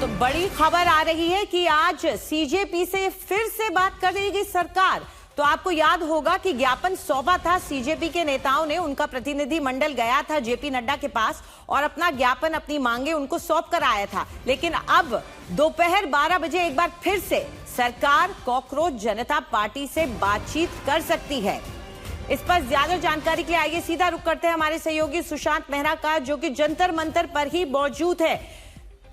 तो बड़ी खबर आ रही है कि आज सीजेपी से फिर से बात करेगी सरकार। तो आपको याद होगा कि ज्ञापन सौंपा था सीजेपी के नेताओं ने, उनका प्रतिनिधि मंडल गया था जेपी नड्डा के पास और अपना ज्ञापन, अपनी मांगे उनको सौंप कर आया था। लेकिन अब दोपहर 12 बजे एक बार फिर से सरकार कॉकरोच जनता पार्टी से बातचीत कर सकती है। इस पर ज्यादा जानकारी के लिए आइए सीधा रुख करते हैं हमारे सहयोगी सुशांत मेहरा का, जो कि जंतर मंतर पर ही मौजूद है।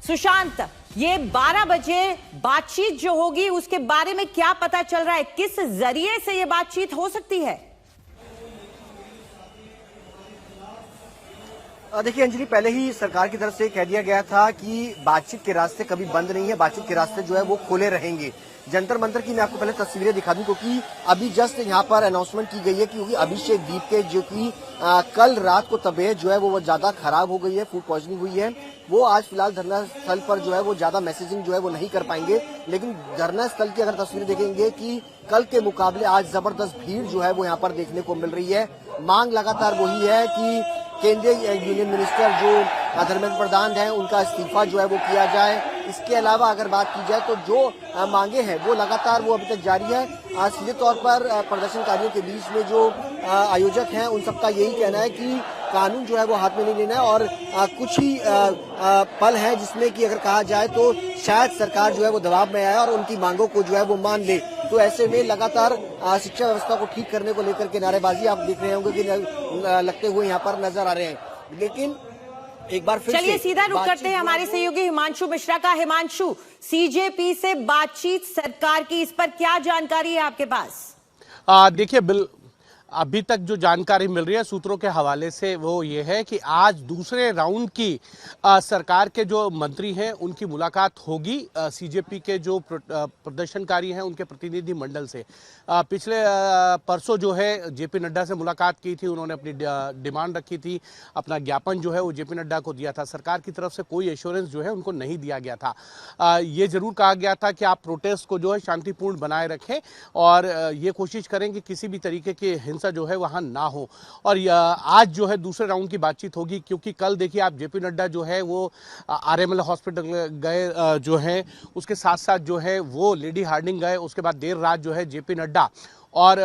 सुशांत, ये 12 बजे बातचीत जो होगी उसके बारे में क्या पता चल रहा है? किस जरिए से ये बातचीत हो सकती है? देखिए अंजलि, पहले ही सरकार की तरफ से कह दिया गया था कि बातचीत के रास्ते कभी बंद नहीं है, बातचीत के रास्ते जो है वो खुले रहेंगे। जंतर मंतर की मैं आपको पहले तस्वीरें दिखा दूं, क्योंकि अभी जस्ट यहाँ पर अनाउंसमेंट की गई है क्योंकि अभिषेक दीप के जो कि कल रात को तबीयत जो है वो ज्यादा खराब हो गई है, फूड पॉइजनिंग हुई है। वो आज फिलहाल धरना स्थल पर जो है वो ज्यादा मैसेजिंग जो है वो नहीं कर पाएंगे। लेकिन धरना स्थल की अगर तस्वीरें देखेंगे कि कल के मुकाबले आज जबरदस्त भीड़ जो है वो यहाँ पर देखने को मिल रही है। मांग लगातार वही है कि केंद्रीय यूनियन मिनिस्टर जो धर्मेंद्र प्रधान हैं उनका इस्तीफा जो है वो किया जाए। इसके अलावा अगर बात की जाए तो जो मांगे हैं वो लगातार वो अभी तक जारी है। सीधे तौर पर प्रदर्शनकारियों के बीच में जो आयोजक हैं उन सबका यही कहना है कि कानून जो है वो हाथ में नहीं लेना है और कुछ ही पल है जिसमें कि अगर कहा जाए तो शायद सरकार जो है वो दबाव में आए और उनकी मांगों को जो है वो मान ले। तो ऐसे में लगातार शिक्षा व्यवस्था को ठीक करने को लेकर के नारेबाजी आप देख रहे होंगे कि लगते हुए यहाँ पर नजर आ रहे हैं। लेकिन एक बार फिर चलिए सीधा रुख करते हैं हमारे सहयोगी हिमांशु मिश्रा का। हिमांशु, सीजेपी से बातचीत सरकार की, इस पर क्या जानकारी है आपके पास? देखिए, अभी तक जो जानकारी मिल रही है सूत्रों के हवाले से वो ये है कि आज दूसरे राउंड की सरकार के जो मंत्री हैं उनकी मुलाकात होगी सीजेपी के जो प्रदर्शनकारी हैं उनके प्रतिनिधि मंडल से। पिछले परसों जो है जेपी नड्डा से मुलाकात की थी, उन्होंने अपनी डिमांड रखी थी, अपना ज्ञापन जो है वो जेपी नड्डा को दिया था। सरकार की तरफ से कोई एश्योरेंस जो है उनको नहीं दिया गया था। ये जरूर कहा गया था कि आप प्रोटेस्ट को जो है शांतिपूर्ण बनाए रखें और ये कोशिश करें कि किसी भी तरीके की हिंसा जो है वहां ना हो। और आज जो है दूसरे राउंड की बातचीत होगी, क्योंकि कल देखिए आप जेपी नड्डा जो है वो आरएमएल हॉस्पिटल गए जो है, उसके साथ साथ जो है वो लेडी हार्डिंग गए। उसके बाद देर रात जो है जेपी नड्डा और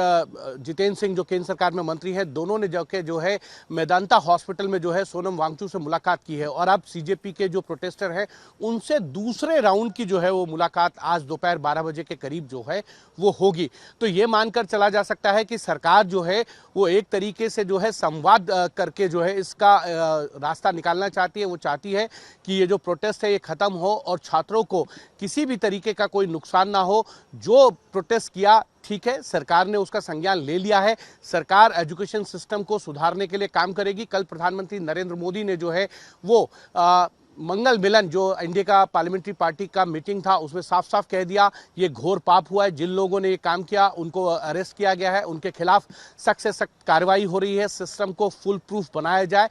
जितेंद्र सिंह जो केंद्र सरकार में मंत्री हैं, दोनों ने जाके जो है मेदांता हॉस्पिटल में जो है सोनम वांगचुक से मुलाकात की है। और अब सीजेपी के जो प्रोटेस्टर हैं उनसे दूसरे राउंड की जो है वो मुलाकात आज दोपहर 12 बजे के करीब जो है वो होगी। तो ये मानकर चला जा सकता है कि सरकार जो है वो एक तरीके से जो है संवाद करके जो है इसका रास्ता निकालना चाहती है। वो चाहती है कि ये जो प्रोटेस्ट है ये खत्म हो और छात्रों को किसी भी तरीके का कोई नुकसान ना हो। जो प्रोटेस्ट किया ठीक है, सरकार ने उसका संज्ञान ले लिया है। सरकार एजुकेशन सिस्टम को सुधारने के लिए काम करेगी। कल प्रधानमंत्री नरेंद्र मोदी ने जो है वो मंगल मिलन जो एनडीए का पार्लियामेंट्री पार्टी का मीटिंग था उसमें साफ साफ कह दिया ये घोर पाप हुआ है। जिन लोगों ने ये काम किया उनको अरेस्ट किया गया है, उनके खिलाफ सख्त से सख्त कार्रवाई हो रही है। सिस्टम को फुल प्रूफ बनाया जाए,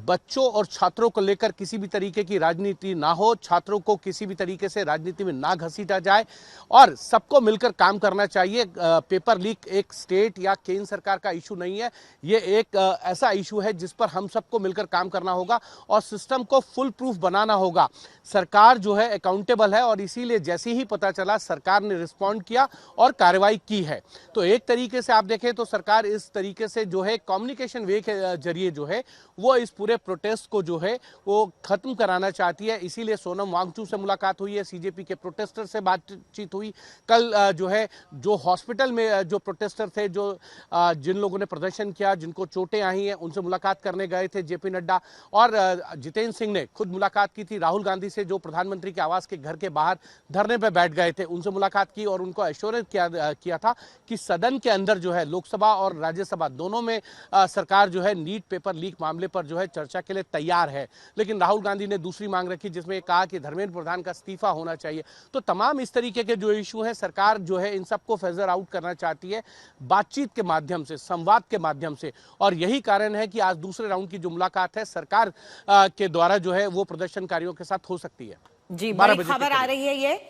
बच्चों और छात्रों को लेकर किसी भी तरीके की राजनीति ना हो, छात्रों को किसी भी तरीके से राजनीति में ना घसीटा जाए और सबको मिलकर काम करना चाहिए। पेपर लीक एक स्टेट या केंद्र सरकार का इशू नहीं है, ये एक ऐसा इशू है जिस पर हम सबको मिलकर काम करना होगा और सिस्टम को फुल प्रूफ बनाना होगा। सरकार जो है अकाउंटेबल है और इसीलिए जैसे ही पता चला सरकार ने रिस्पॉन्ड किया और कार्रवाई की है। तो एक तरीके से आप देखें तो सरकार इस तरीके से जो है कम्युनिकेशन वे के जरिए जो है वो इस पूरे प्रोटेस्ट को जो है वो खत्म कराना चाहती है। इसीलिए सोनम वांगचुक से मुलाकात हुई है, सीजेपी के प्रोटेस्टर से बातचीत हुई। कल जो है जो हॉस्पिटल में जो प्रोटेस्टर थे, जो जिन लोगों ने प्रदर्शन किया, जिनको चोटें आई हैं, उनसे मुलाकात करने गए थे जेपी नड्डा। और जितेंद्र सिंह ने खुद मुलाकात की थी राहुल गांधी से, जो प्रधानमंत्री के आवास के घर के बाहर धरने पर बैठ गए थे, उनसे मुलाकात की और उनको एश्योरेंस किया था कि सदन के अंदर जो है लोकसभा और राज्यसभा दोनों में सरकार जो है नीट पेपर लीक मामले पर जो है चर्चा के लिए तैयार है। लेकिन राहुल गांधी ने दूसरी मांग रखी जिसमें कहा कि धर्मेंद्र प्रधान का इस्तीफा होना चाहिए। तो तमाम इस तरीके के जो इशू हैं सरकार जो है इन सबको फेजर आउट करना चाहती है बातचीत के माध्यम से, संवाद के माध्यम से। और यही कारण है कि आज दूसरे राउंड की जो मुलाकात है सरकार के द्वारा जो है वो प्रदर्शनकारियों के साथ हो सकती है। जी, बड़ी खबर आ रही है ये।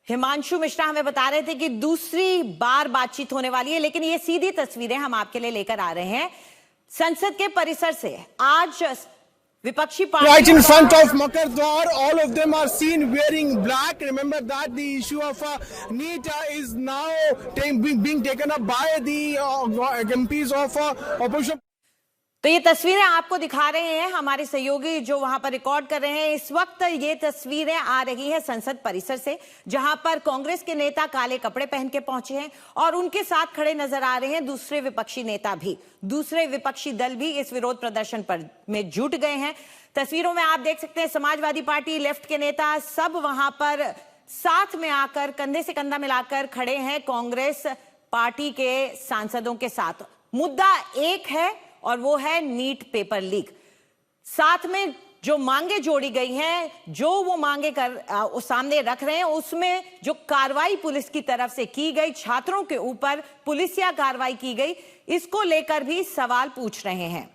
हिमांशु मिश्रा हमें बता रहे थे कि दूसरी बार बातचीत होने वाली है, लेकिन ये सीधी तस्वीरें हम आपके लिए लेकर आ रहे हैं संसद के परिसर से। आज विपक्षी Right पार्टियों in front द्वारा of Makar Dwar, all of them are seen wearing black. Remember that the issue of NEET is now being taken up by the MPs of opposition. तो ये तस्वीरें आपको दिखा रहे हैं हमारे सहयोगी जो वहां पर रिकॉर्ड कर रहे हैं। इस वक्त ये तस्वीरें आ रही हैं संसद परिसर से, जहां पर कांग्रेस के नेता काले कपड़े पहन के पहुंचे हैं और उनके साथ खड़े नजर आ रहे हैं दूसरे विपक्षी नेता भी, दूसरे विपक्षी दल भी इस विरोध प्रदर्शन पर में जुट गए हैं। तस्वीरों में आप देख सकते हैं समाजवादी पार्टी, लेफ्ट के नेता सब वहां पर साथ में आकर कंधे से कंधा मिलाकर खड़े हैं कांग्रेस पार्टी के सांसदों के साथ। मुद्दा एक है और वो है नीट पेपर लीक। साथ में जो मांगे जोड़ी गई हैं, जो वो मांगे सामने रख रहे हैं, उसमें जो कार्रवाई पुलिस की तरफ से की गई, छात्रों के ऊपर पुलिसिया कार्रवाई की गई, इसको लेकर भी सवाल पूछ रहे हैं।